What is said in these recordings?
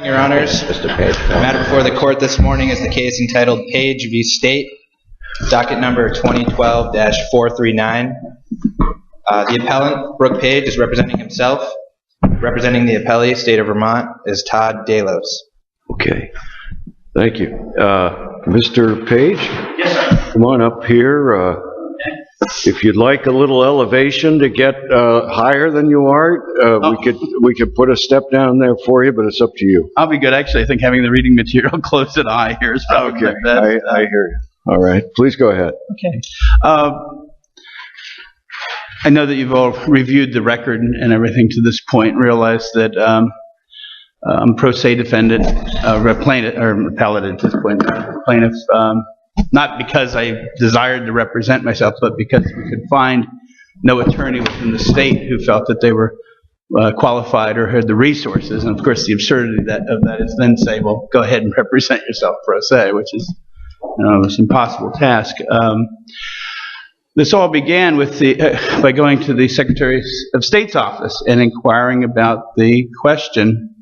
Your Honors, Mr. Paige. the matter before the court this morning is the case entitled Paige v. State, docket number 2012-439. The appellant, Brooke Paige, is representing himself. Representing the appellee, State of Vermont, is Todd Delos. Okay. Thank you. Mr. Paige? Yes, sir. Come on up here. If you'd like a little elevation to get higher than you are, we could put a step down there for you, but it's up to you. I'll be good. Actually, I think having the reading material close to the eye here is probably Okay. the best. I hear you. All right. Please go ahead. Okay. I know that you've all reviewed the record and everything to this point and realized that I'm pro se defendant, plaintiff, or appellate at this point, plaintiff, not because I desired to represent myself, but because we could find no attorney within the state who felt that they were qualified or had the resources. And of course, the absurdity of that is then say, well, go ahead and represent yourself pro se, which is, an impossible task. This all began with by going to the Secretary of State's office and inquiring about the question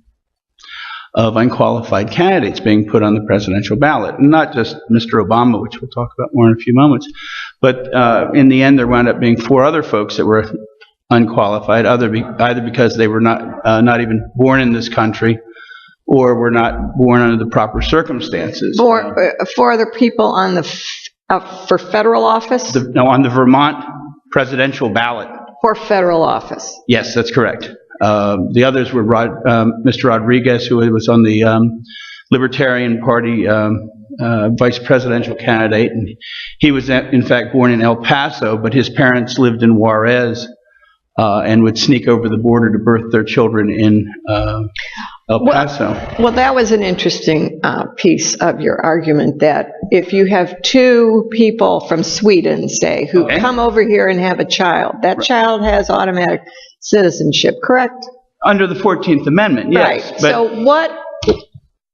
of unqualified candidates being put on the presidential ballot. And not just Mr. Obama, which we'll talk about more in a few moments, but in the end there wound up being 4 other folks that were unqualified, either because they were not even born in this country or were not born under the proper circumstances. 4 other people on for federal office? On the Vermont presidential ballot. For federal office? Yes, that's correct. The others were Mr. Rodriguez, who was on the Libertarian Party vice presidential candidate, and he was in fact born in El Paso, but his parents lived in Juarez and would sneak over the border to birth their children in El Paso. Well, that was an interesting piece of your argument, that if you have 2 people from Sweden, say, who come over here and have a child, that child has automatic citizenship, correct? Under the 14th Amendment, yes. Right. So what,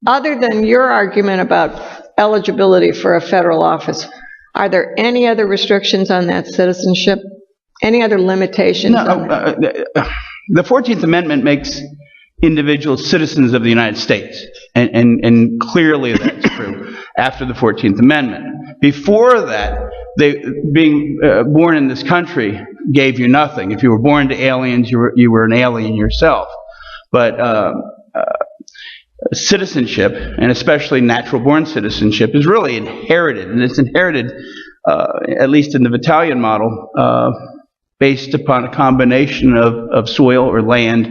other than your argument about eligibility for a federal office, are there any other restrictions on that citizenship? Any other limitations on that? The 14th Amendment makes individuals citizens of the United States, and clearly that's true after the 14th Amendment. Before that, being born in this country gave you nothing. If you were born to aliens, you were an alien yourself. But citizenship, and especially natural-born citizenship, is really inherited, and it's inherited, at least in the Italian model, based upon a combination of soil or land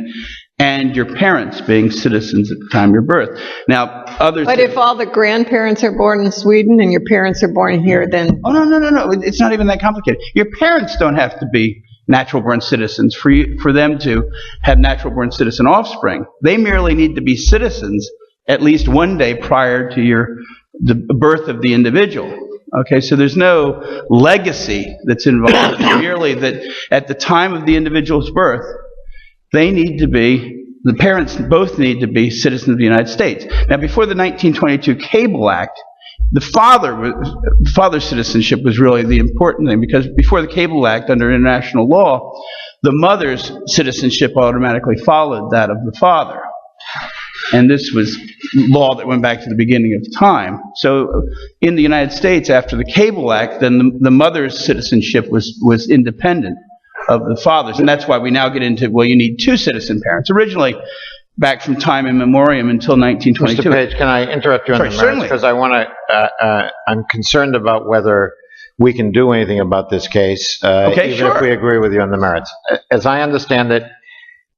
and your parents being citizens at the time of your birth. Now, others... But if all the grandparents are born in Sweden and your parents are born here, then... Oh, no. It's not even that complicated. Your parents don't have to be natural-born citizens for them to have natural-born citizen offspring. They merely need to be citizens at least one day prior to the birth of the individual. Okay, so there's no legacy that's involved. It's merely that at the time of the individual's birth, the parents both need to be citizens of the United States. Now, before the 1922 Cable Act, the father's citizenship was really the important thing, because before the Cable Act, under international law, the mother's citizenship automatically followed that of the father. And this was law that went back to the beginning of time. So in the United States, after the Cable Act, then the mother's citizenship was independent of the father's. And that's why we now get into, well, you need 2 citizen parents. Originally, back from time immemorial until 1922. Mr. Paige, can I interrupt you on the merits? Because I'm concerned about whether we can do anything about this case, even if we agree with you on the merits. As I understand it,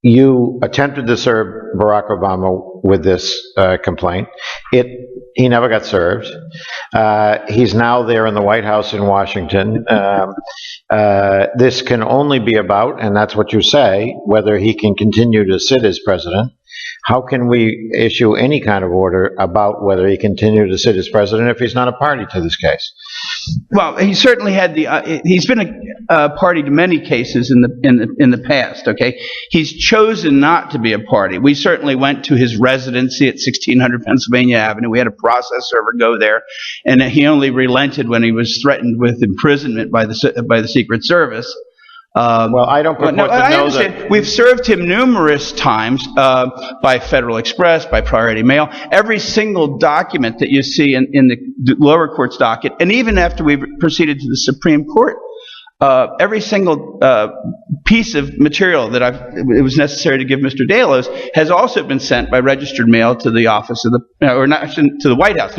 you attempted to serve Barack Obama with this complaint. He never got served. He's now there in the White House in Washington. This can only be about, and that's what you say, whether he can continue to sit as president. How can we issue any kind of order about whether he continue to sit as president if he's not a party to this case? Well, he certainly had he's been a party to many cases in the past. Okay, he's chosen not to be a party. We certainly went to his residency at 1600 Pennsylvania Avenue. We had a process server go there, and he only relented when he was threatened with imprisonment by the Secret Service. Well, I don't purport to know that. We've served him numerous times by Federal Express, by Priority Mail. Every single document that you see in the lower court's docket, and even after we've proceeded to the Supreme Court, every single piece of material that it was necessary to give Mr. Delos has also been sent by registered mail to the office of or not to the White House.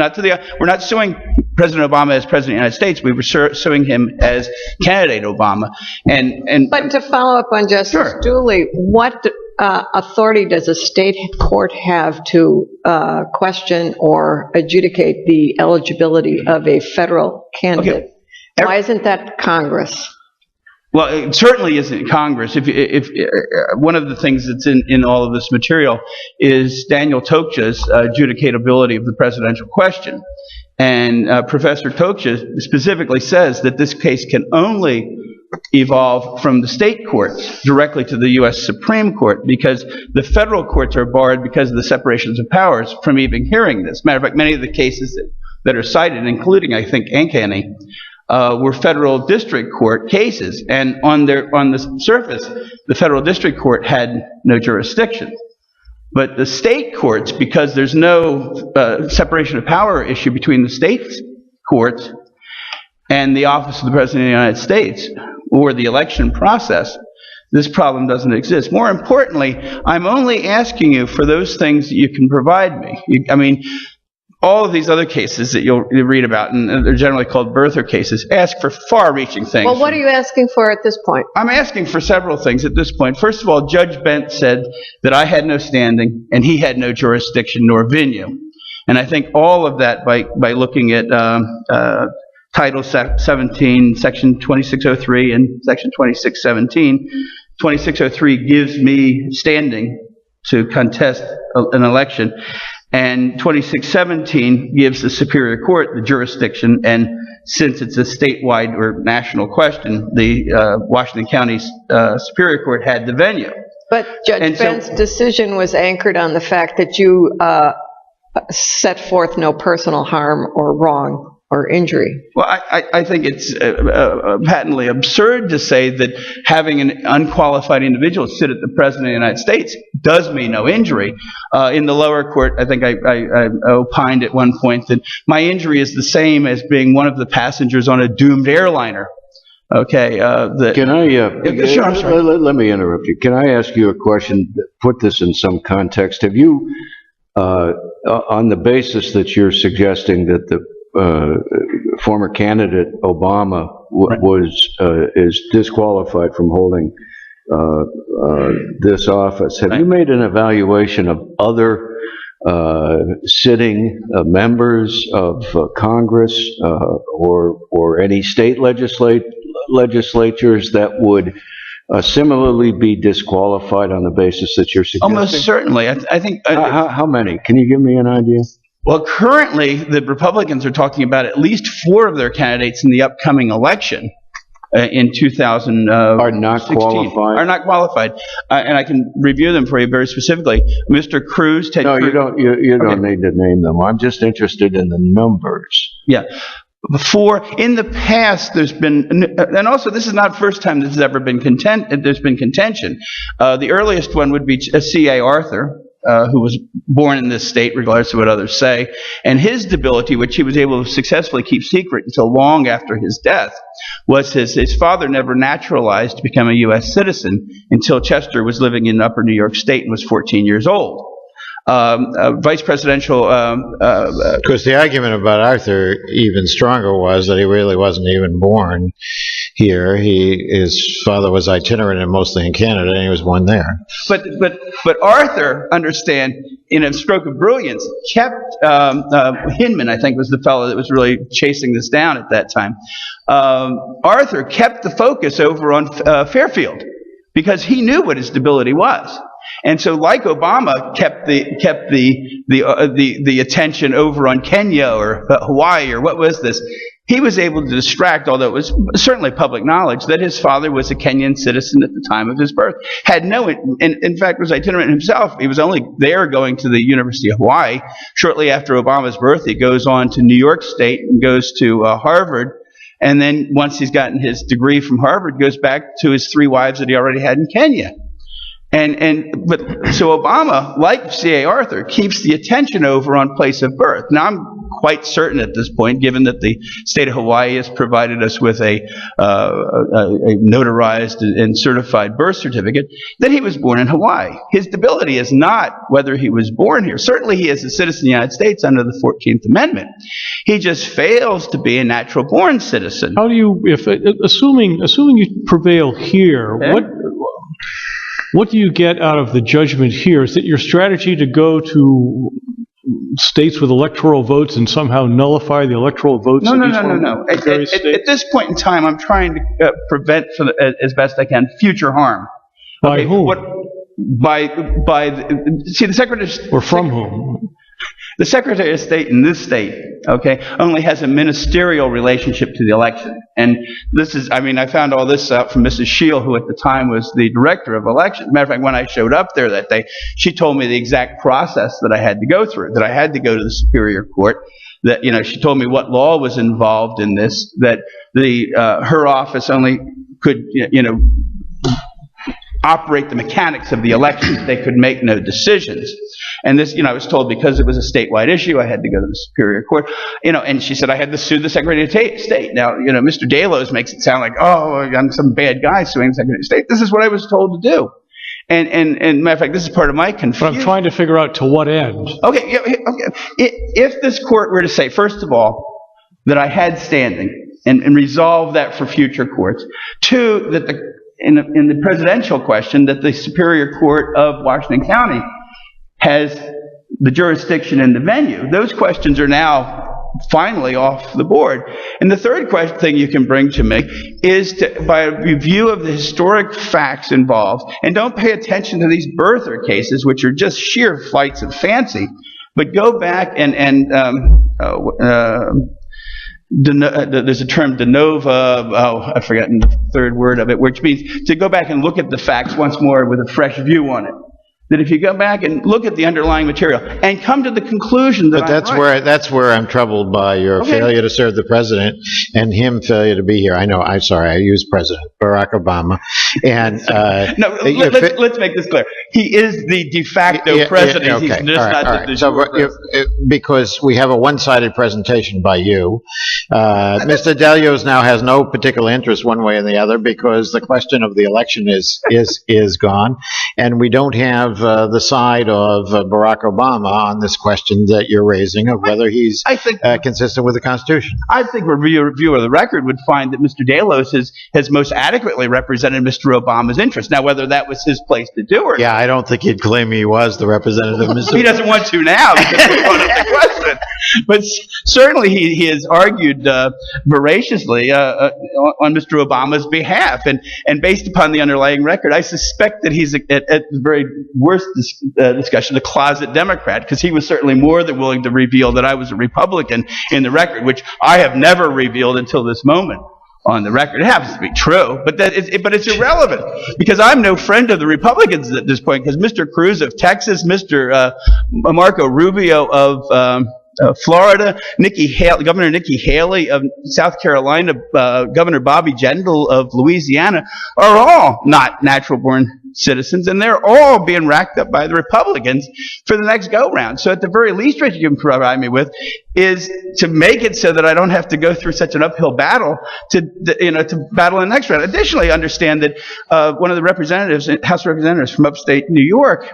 We're not suing President Obama as President of the United States. We were suing him as candidate Obama. But to follow up on Justice Dooley, what authority does a state court have to question or adjudicate the eligibility of a federal candidate? Okay. Why isn't that Congress? Well, it certainly isn't Congress. If one of the things that's in all of this material is Daniel Tokja's adjudicatability of the presidential question. And Professor Tokja specifically says that this case can only evolve from the state courts directly to the U.S. Supreme Court, because the federal courts are barred because of the separations of powers from even hearing this. Matter of fact, many of the cases that are cited, including, I think, Ankeny, were federal district court cases, and on the surface, the federal district court had no jurisdiction. But the state courts, because there's no separation of power issue between the state courts and the office of the President of the United States or the election process, this problem doesn't exist. More importantly, I'm only asking you for those things that you can provide me. All of these other cases that you'll read about, and they're generally called birther cases, ask for far-reaching things. Well, what are you asking for at this point? I'm asking for several things at this point. First of all, Judge Bent said that I had no standing and he had no jurisdiction nor venue. And I think all of that by looking at Title 17, Section 2603 and Section 2617. 2603 gives me standing to contest an election. And 2617 gives the Superior Court the jurisdiction, and since it's a statewide or national question, the Washington County's Superior Court had the venue. But Judge Bent's decision was anchored on the fact that you set forth no personal harm or wrong or injury. Well, I think it's patently absurd to say that having an unqualified individual sit at the President of the United States does me no injury. In the lower court, I think I opined at one point that my injury is the same as being one of the passengers on a doomed airliner. Okay. Can I? Sure, I'm sorry. Let me interrupt you. Can I ask you a question? Put this in some context. Have you, on the basis that you're suggesting that the former candidate Obama is disqualified from holding this office, have you made an evaluation of other sitting members of Congress or any state legislatures that would similarly be disqualified on the basis that you're suggesting? Almost certainly. I think. How many? Can you give me an idea? Well, currently, the Republicans are talking about at least 4 of their candidates in the upcoming election in 2016. Are not qualified? Are not qualified. And I can review them for you very specifically. Mr. Cruz, Ted Cruz. No, you don't need to name them. I'm just interested in the numbers. Yeah. In the past, there's been, and also this is not the first time this has ever been there's been contention. The earliest one would be C.A. Arthur, who was born in this state, regardless of what others say, and his debility, which he was able to successfully keep secret until long after his death, was his father never naturalized to become a U.S. citizen until Chester was living in Upper New York State and was 14 years old. Vice presidential... Because the argument about Arthur, even stronger, was that he really wasn't even born here. His father was itinerant and mostly in Canada, and he was born there. But Arthur, understand, in a stroke of brilliance, kept... Hinman, I think, was the fellow that was really chasing this down at that time. Arthur kept the focus over on Fairfield, because he knew what his debility was. And so, like Obama kept the attention over on Kenya or Hawaii or what was this, he was able to distract, although it was certainly public knowledge, that his father was a Kenyan citizen at the time of his birth. In fact, was itinerant himself. He was only there going to the University of Hawaii. Shortly after Obama's birth, he goes on to New York State and goes to Harvard And then once he's gotten his degree from Harvard, goes back to his 3 wives that he already had in Kenya. But so Obama, like C.A. Arthur, keeps the attention over on place of birth. Now, I'm quite certain at this point, given that the state of Hawaii has provided us with a notarized and certified birth certificate, that he was born in Hawaii. His debility is not whether he was born here. Certainly he is a citizen of the United States under the 14th Amendment. He just fails to be a natural-born citizen. How do you, assuming you prevail here, Okay. What do you get out of the judgment here? Is it your strategy to go to states with electoral votes and somehow nullify the electoral votes? No. At this point in time, I'm trying to prevent, as best I can, future harm. By whom? See, the Secretary... Or from whom? The Secretary of State in this state, okay, only has a ministerial relationship to the election. And this is, I found all this out from Mrs. Scheel, who at the time was the director of elections. Matter of fact, when I showed up there that day, she told me the exact process that I had to go through, that I had to go to the Superior Court, that, she told me what law was involved in this, that her office only could, operate the mechanics of the elections. They could make no decisions. And this, I was told because it was a statewide issue, I had to go to the Superior Court, and she said I had to sue the Secretary of State. Now, Mr. Delos makes it sound like, oh, I'm some bad guy suing the Secretary of State. This is what I was told to do. And matter of fact, this is part of my confusion. But I'm trying to figure out to what end. Okay. If this court were to say, first of all, that I had standing and resolve that for future courts, 2, that in the presidential question, that the Superior Court of Washington County has the jurisdiction and the venue. Those questions are now finally off the board. And the third thing you can bring to me is by a review of the historic facts involved, and don't pay attention to these birther cases, which are just sheer flights of fancy, but go back there's a term, de novo, I've forgotten the third word of it, which means to go back and look at the facts once more with a fresh view on it. That if you go back and look at the underlying material and come to the conclusion that that's where I'm troubled by your failure to serve the president and him failure to be here. I use President Barack Obama. And let's make this clear. He is the de facto president. Okay. He's just not the So because we have a one-sided presentation by you, Mr. Delios now has no particular interest one way or the other because the question of the election is gone, and we don't have the side of Barack Obama on this question that you're raising of whether he's consistent with the Constitution. I think a review of the record would find that Mr. Delos has most adequately represented Mr. Obama's interest. Now, whether that was his place to do or I don't think he'd claim he was the representative of Mr. He doesn't want to now because we brought up the question. But certainly he has argued voraciously on Mr. Obama's behalf. And based upon the underlying record, I suspect that he's at the very worst discussion, a closet Democrat, because he was certainly more than willing to reveal that I was a Republican in the record, which I have never revealed until this moment on the record. It happens to be true, but it's irrelevant because I'm no friend of the Republicans at this point because Mr. Cruz of Texas, Mr. Marco Rubio of Florida, Governor Nikki Haley of South Carolina, Governor Bobby Jindal of Louisiana are all not natural-born citizens, and they're all being racked up by the Republicans for the next go-round. So at the very least, what you can provide me with is to make it so that I don't have to go through such an uphill battle to battle in the next round. Additionally, understand that one of the representatives, House Representatives from upstate New York,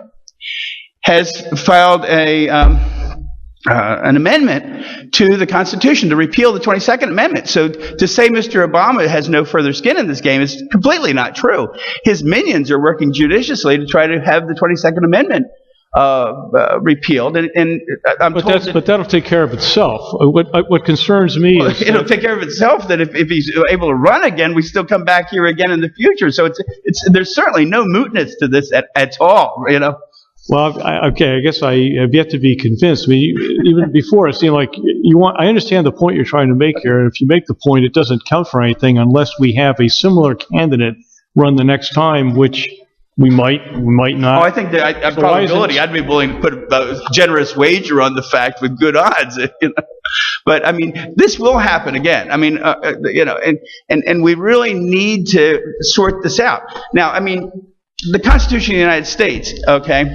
has filed an amendment to the Constitution to repeal the 22nd Amendment. So to say Mr. Obama has no further skin in this game is completely not true. His minions are working judiciously to try to have the 22nd Amendment repealed, and but that'll take care of itself. What concerns me is it'll take care of itself. That if he's able to run again, we still come back here again in the future. So there's certainly no mootness to this at all. Well, I guess I have yet to be convinced. I mean, even before, it seemed like I understand the point you're trying to make here, and if you make the point, it doesn't count for anything unless we have a similar candidate run the next time, which we might not. Oh, I think that probability, I'd be willing to put a generous wager on the fact with good odds. But I mean, this will happen again. I mean, and we really need to sort this out. Now, I mean, the Constitution of the United States, okay,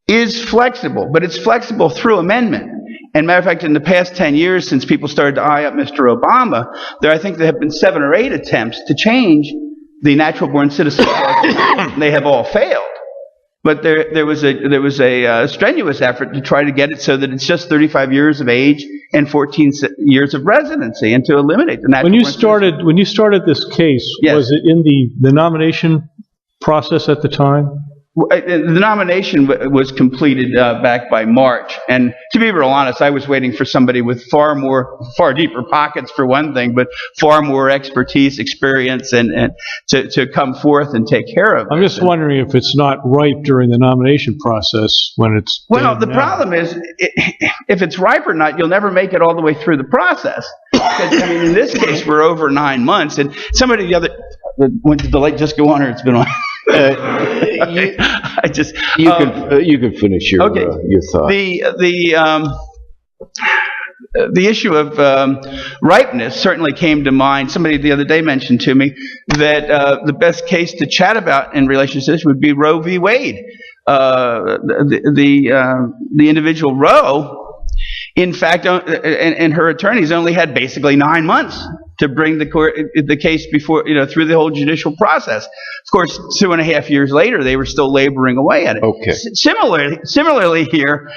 is flexible, but it's flexible through amendment. And matter of fact, in the past 10 years, since people started to eye up Mr. Obama, I think there have been 7 or 8 attempts to change the natural-born citizen law. They have all failed. But there was a strenuous effort to try to get it so that it's just 35 years of age and 14 years of residency, and to eliminate the natural. When you started this case, yes. Was it in the nomination process at the time? The nomination was completed back by March, and to be real honest, I was waiting for somebody with far deeper pockets for one thing, but far more expertise, experience, and to come forth and take care of it. I'm just wondering if it's not ripe during the nomination process when it's. Well, the problem is, if it's ripe or not, you'll never make it all the way through the process. Because, I mean, in this case, we're over 9 months, and some of the other. When did the light just go on, or it's been on? You can finish your thought. The issue of ripeness certainly came to mind. Somebody the other day mentioned to me that the best case to chat about in relation to this would be Roe v. Wade. The individual Roe, in fact, and her attorneys only had basically 9 months to bring the case before, through the whole judicial process. Of course, 2.5 years later, they were still laboring away at it. Okay. Similarly here,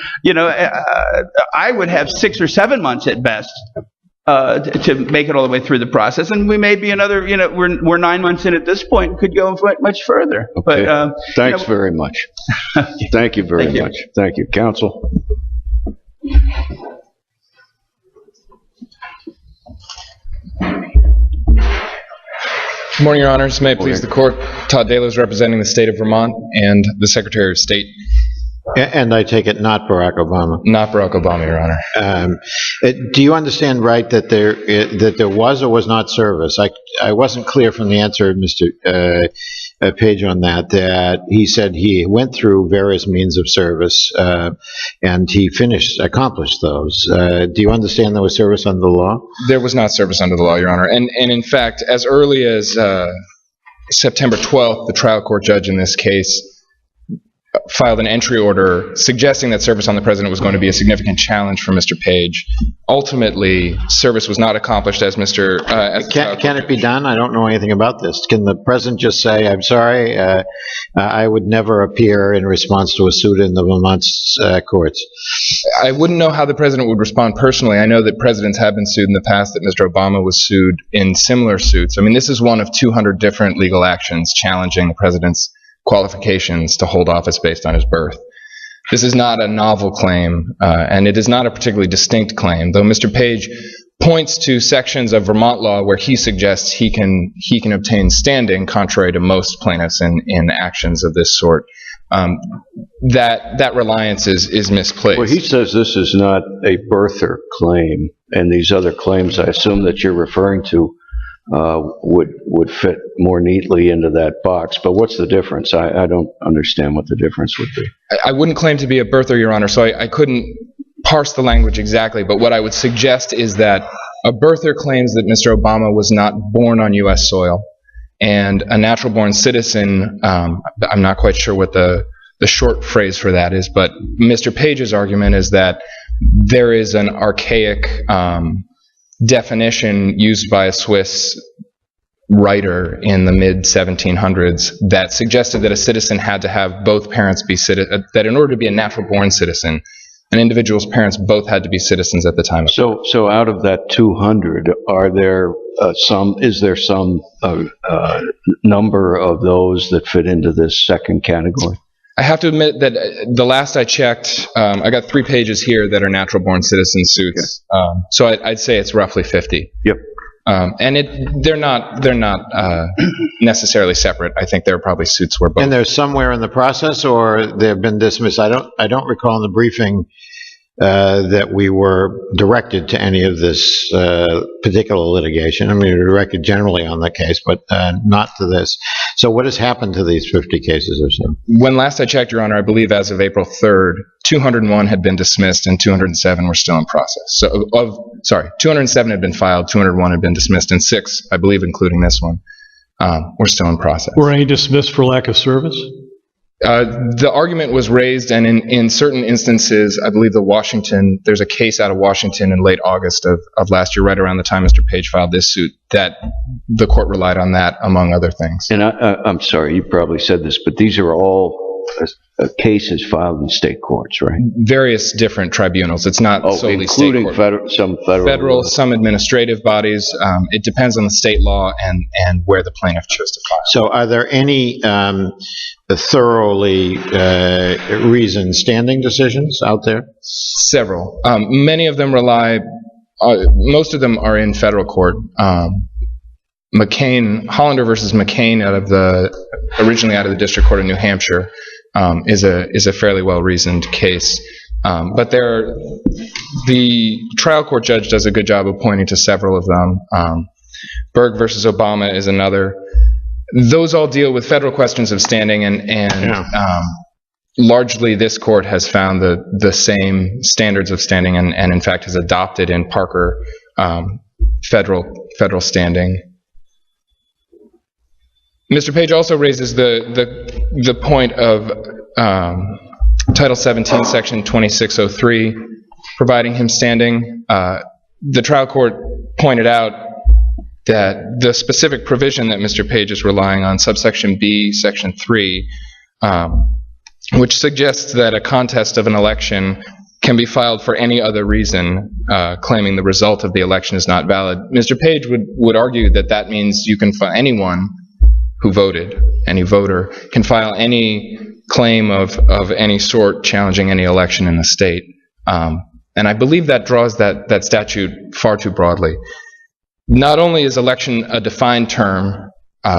I would have 6 or 7 months at best to make it all the way through the process, and we may be another. We're 9 months in at this point. Could go much further. Okay. But thanks very much. Thank you very much. Thank you, counsel. Good morning, Your Honors. May it please the Court. Todd Delos representing the state of Vermont and the Secretary of State. And I take it not Barack Obama. Not Barack Obama, Your Honor. Do you understand right that there was or was not service? I wasn't clear from the answer of Mr. Paige on that he said he went through various means of service and he accomplished those. Do you understand there was service under the law? There was not service under the law, Your Honor. And in fact, as early as September 12th, the trial court judge in this case filed an entry order suggesting that service on the president was going to be a significant challenge for Mr. Page. Ultimately, service was not accomplished as Mr. Can it be done? I don't know anything about this. Can the president just say, I'm sorry, I would never appear in response to a suit in the Vermont courts? I wouldn't know how the president would respond personally. I know that presidents have been sued in the past, that Mr. Obama was sued in similar suits. I mean, this is one of 200 different legal actions challenging the president's qualifications to hold office based on his birth. This is not a novel claim, and it is not a particularly distinct claim, though Mr. Page points to sections of Vermont law where he suggests he can obtain standing, contrary to most plaintiffs in actions of this sort. That reliance is misplaced. Well, he says this is not a birther claim, and these other claims I assume that you're referring to would fit more neatly into that box. But what's the difference? I don't understand what the difference would be. I wouldn't claim to be a birther, Your Honor, so I couldn't parse the language exactly, but what I would suggest is that a birther claims that Mr. Obama was not born on U.S. soil, and a natural-born citizen, I'm not quite sure what the short phrase for that is, but Mr. Page's argument is that there is an archaic definition used by a Swiss writer in the mid-1700s that suggested that a citizen had to have both parents be that in order to be a natural-born citizen, an individual's parents both had to be citizens at the time. So out of that 200, is there some number of those that fit into this second category? I have to admit that the last I checked, I got 3 pages here that are natural-born citizen suits. Okay. So I'd say it's roughly 50. Yep. And they're not necessarily separate. I think there are probably suits where both. And they're somewhere in the process, or they've been dismissed. I don't recall in the briefing that we were directed to any of this particular litigation. I mean, we were directed generally on the case, but not to this. So what has happened to these 50 cases or so? When last I checked, Your Honor, I believe as of April 3rd, 201 had been dismissed and 207 were still in process. So 207 had been filed, 201 had been dismissed, and 6, I believe including this one, were still in process. Were any dismissed for lack of service? The argument was raised, and in certain instances, I believe there's a case out of Washington in late August of last year, right around the time Mr. Paige filed this suit, that the court relied on that, among other things. And I'm sorry, you probably said this, but these are all cases filed in state courts, right? Various different tribunals. It's not solely state court. Including some federal, some administrative bodies. It depends on the state law and where the plaintiff chose to file. So are there any thoroughly reasoned standing decisions out there? Several. Many of them most of them are in federal court. Hollander versus McCain originally out of the District Court of New Hampshire is a fairly well-reasoned case. But the trial court judge does a good job of pointing to several of them. Berg versus Obama is another. Those all deal with federal questions of standing, and largely this court has found the same standards of standing and in fact has adopted in Parker federal standing. Mr. Paige also raises the point of Title 17, Section 2603, providing him standing. The trial court pointed out that the specific provision that Mr. Paige is relying on, subsection B, Section 3, which suggests that a contest of an election can be filed for any other reason, claiming the result of the election is not valid. Mr. Paige would argue that means you can file anyone who voted, any voter, can file any claim of any sort challenging any election in the state. And I believe that draws that statute far too broadly. Not only is election a defined term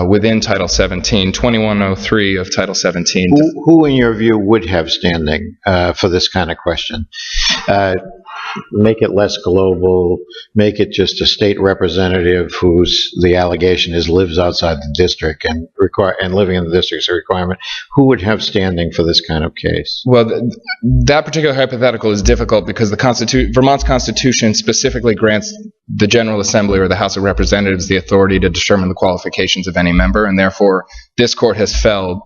within Title 17, 2103 of Title 17. Who in your view would have standing for this kind of question? Make it less global, make it just a state representative the allegation is lives outside the district and living in the district is a requirement. Who would have standing for this kind of case? Well, that particular hypothetical is difficult because Vermont's Constitution specifically grants the General Assembly or the House of Representatives the authority to determine the qualifications of any member, and therefore this court has held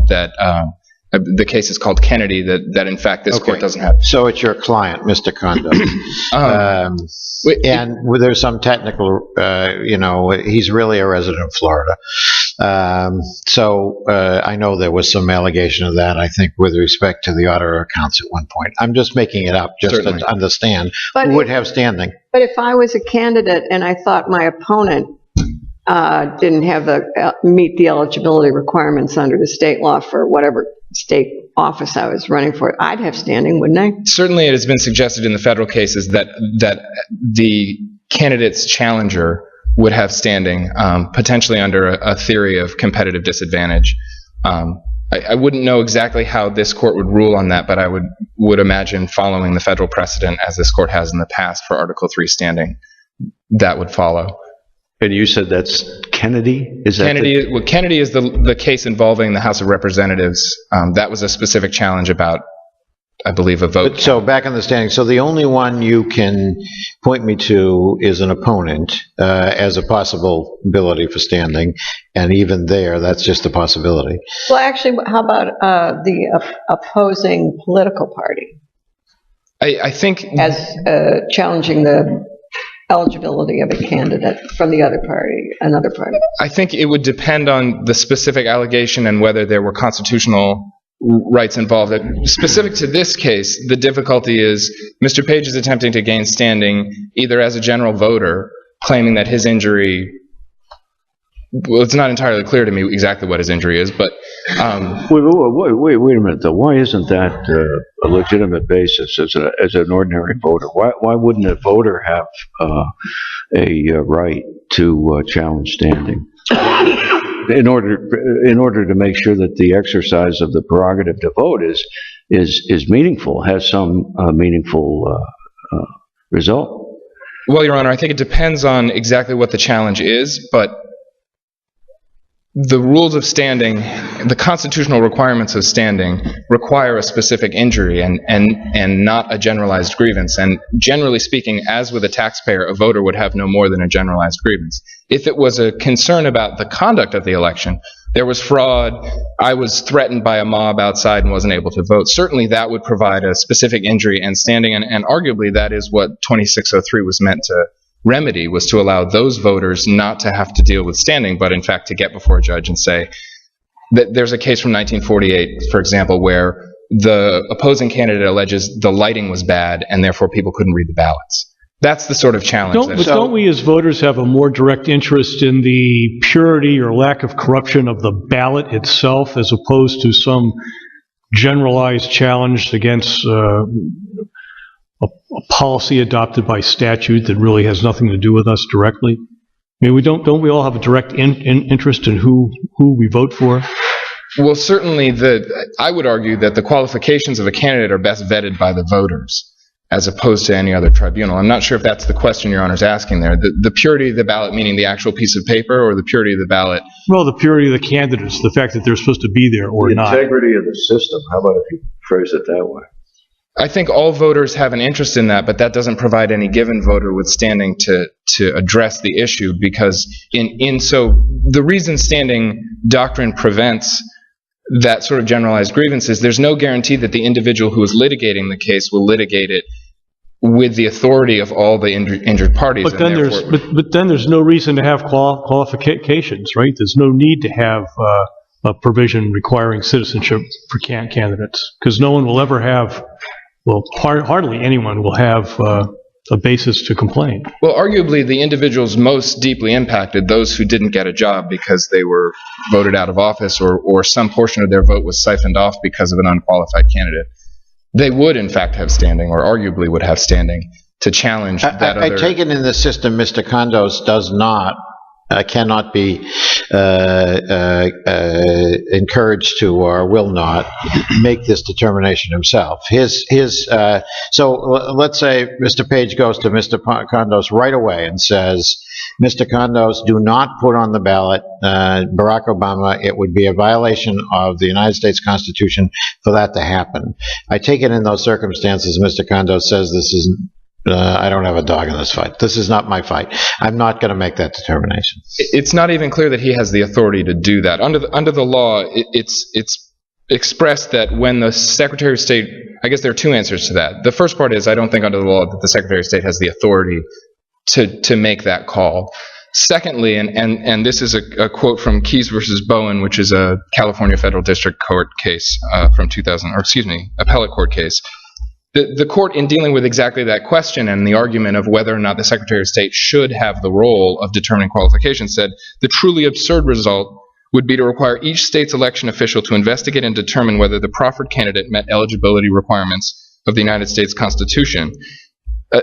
that the case is called Kennedy, that in fact this court doesn't have. So it's your client, Mr. Condos. And there's some technical, he's really a resident of Florida. So I know there was some allegation of that, I think, with respect to the auditor accounts at one point. I'm just making it up just to understand who would have standing. But if I was a candidate and I thought my opponent didn't have meet the eligibility requirements under the state law for whatever state office I was running for, I'd have standing, wouldn't I? Certainly it has been suggested in the federal cases that the candidate's challenger would have standing, potentially under a theory of competitive disadvantage. I wouldn't know exactly how this court would rule on that, but I would imagine following the federal precedent as this court has in the past for Article 3 standing, that would follow. And you said that's Kennedy? Kennedy is the case involving the House of Representatives. That was a specific challenge about, I believe, a vote. So back on the standing, so the only one you can point me to is an opponent as a possibility for standing, and even there, that's just a possibility. Well, actually, how about the opposing political party? I think as challenging the eligibility of a candidate from another party. I think it would depend on the specific allegation and whether there were constitutional rights involved. Specific to this case, the difficulty is Mr. Paige is attempting to gain standing either as a general voter, claiming that his injury, well, it's not entirely clear to me exactly what his injury is, but wait a minute though. Why isn't that a legitimate basis as an ordinary voter? Why wouldn't a voter have a right to challenge standing in order to make sure that the exercise of the prerogative to vote is meaningful, has some meaningful result? Well, Your Honor, I think it depends on exactly what the challenge is, but the rules of standing, the constitutional requirements of standing require a specific injury and not a generalized grievance. And generally speaking, as with a taxpayer, a voter would have no more than a generalized grievance. If it was a concern about the conduct of the election, there was fraud, I was threatened by a mob outside and wasn't able to vote, certainly that would provide a specific injury and standing, and arguably that is what 2603 was meant to remedy, was to allow those voters not to have to deal with standing, but in fact to get before a judge and say that there's a case from 1948, for example, where the opposing candidate alleges the lighting was bad and therefore people couldn't read the ballots. That's the sort of challenge. Don't we as voters have a more direct interest in the purity or lack of corruption of the ballot itself as opposed to some generalized challenge against a policy adopted by statute that really has nothing to do with us directly? I mean, don't we all have a direct interest in who we vote for? Well, certainly I would argue that the qualifications of a candidate are best vetted by the voters as opposed to any other tribunal. I'm not sure if that's the question Your Honor's asking there. The purity of the ballot, meaning the actual piece of paper, or the purity of the ballot? Well, the purity of the candidates, the fact that they're supposed to be there or not. The integrity of the system. How about if you phrase it that way? I think all voters have an interest in that, but that doesn't provide any given voter with standing to address the issue, because so the reason standing doctrine prevents that sort of generalized grievances, there's no guarantee that the individual who is litigating the case will litigate it with the authority of all the injured parties. But then there's no reason to have qualifications, right? There's no need to have a provision requiring citizenship for candidates, because no one will ever have, well, hardly anyone will have a basis to complain. Well, arguably the individuals most deeply impacted, those who didn't get a job because they were voted out of office or some portion of their vote was siphoned off because of an unqualified candidate, they would in fact have standing, or arguably would have standing, to challenge that other... I take it in the system Mr. Condos does not, cannot be encouraged to, or will not make this determination himself. So let's say Mr. Paige goes to Mr. Condos right away and says, Mr. Condos, do not put on the ballot Barack Obama. It would be a violation of the United States Constitution for that to happen. I take it in those circumstances Mr. Condos says, this is I don't have a dog in this fight. This is not my fight. I'm not going to make that determination. It's not even clear that he has the authority to do that. Under the law, it's expressed that when the Secretary of State, I guess there are two answers to that. The first part is, I don't think under the law that the Secretary of State has the authority to make that call. Secondly, and this is a quote from Keyes versus Bowen, which is a California Federal District Court case from 2000, or excuse me, appellate court case. The court, in dealing with exactly that question and the argument of whether or not the Secretary of State should have the role of determining qualifications, said the truly absurd result would be to require each state's election official to investigate and determine whether the proffered candidate met eligibility requirements of the United States Constitution.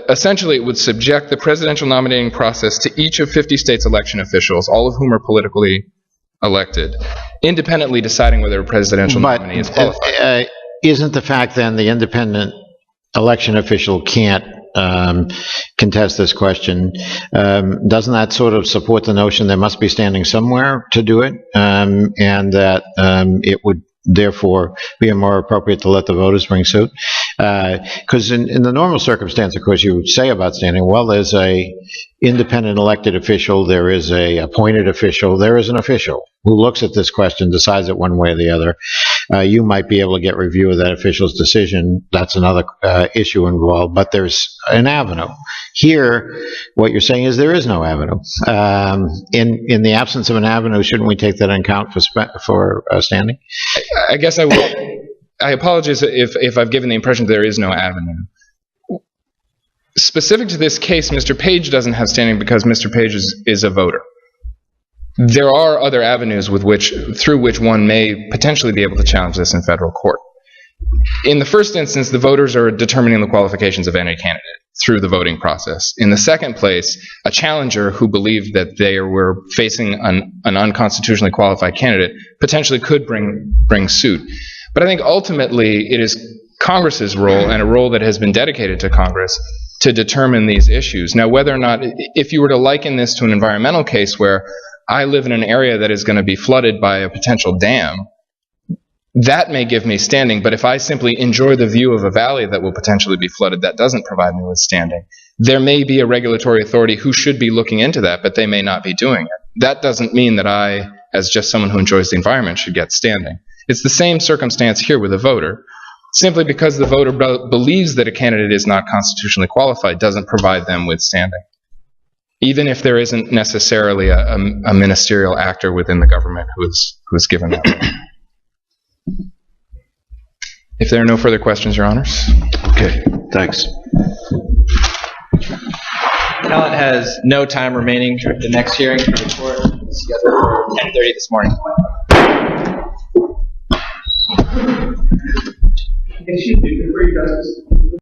Essentially, it would subject the presidential nominating process to each of 50 states' election officials, all of whom are politically elected, independently deciding whether a presidential nominee is qualified. Isn't the fact then the independent election official can't contest this question, doesn't that sort of support the notion there must be standing somewhere to do it, and that it would therefore be more appropriate to let the voters bring suit? Because in the normal circumstance, of course, you would say about standing, well, there's a independent elected official, there is a appointed official, there is an official who looks at this question, decides it one way or the other. You might be able to get review of that official's decision. That's another issue involved, but there's an avenue. Here, what you're saying is there is no avenue. In the absence of an avenue, shouldn't we take that into account for standing? I guess I would. I apologize if I've given the impression that there is no avenue. Specific to this case, Mr. Paige doesn't have standing because Mr. Paige is a voter. There are other avenues through which one may potentially be able to challenge this in federal court. In the first instance, the voters are determining the qualifications of any candidate through the voting process. In the second place, a challenger who believed that they were facing an unconstitutionally qualified candidate potentially could bring suit. But I think ultimately it is Congress's role, and a role that has been dedicated to Congress, to determine these issues. Now, whether or not, if you were to liken this to an environmental case where I live in an area that is going to be flooded by a potential dam, that may give me standing. But if I simply enjoy the view of a valley that will potentially be flooded, that doesn't provide me with standing. There may be a regulatory authority who should be looking into that, but they may not be doing it. That doesn't mean that I, as just someone who enjoys the environment, should get standing. It's the same circumstance here with a voter. Simply because the voter believes that a candidate is not constitutionally qualified doesn't provide them with standing, even if there isn't necessarily a ministerial actor within the government who's given that role. If there are no further questions, Your Honors. Okay, thanks. Appellant has no time remaining. The next hearing for the court is scheduled for 10:30 this morning. Excuse me, Justice.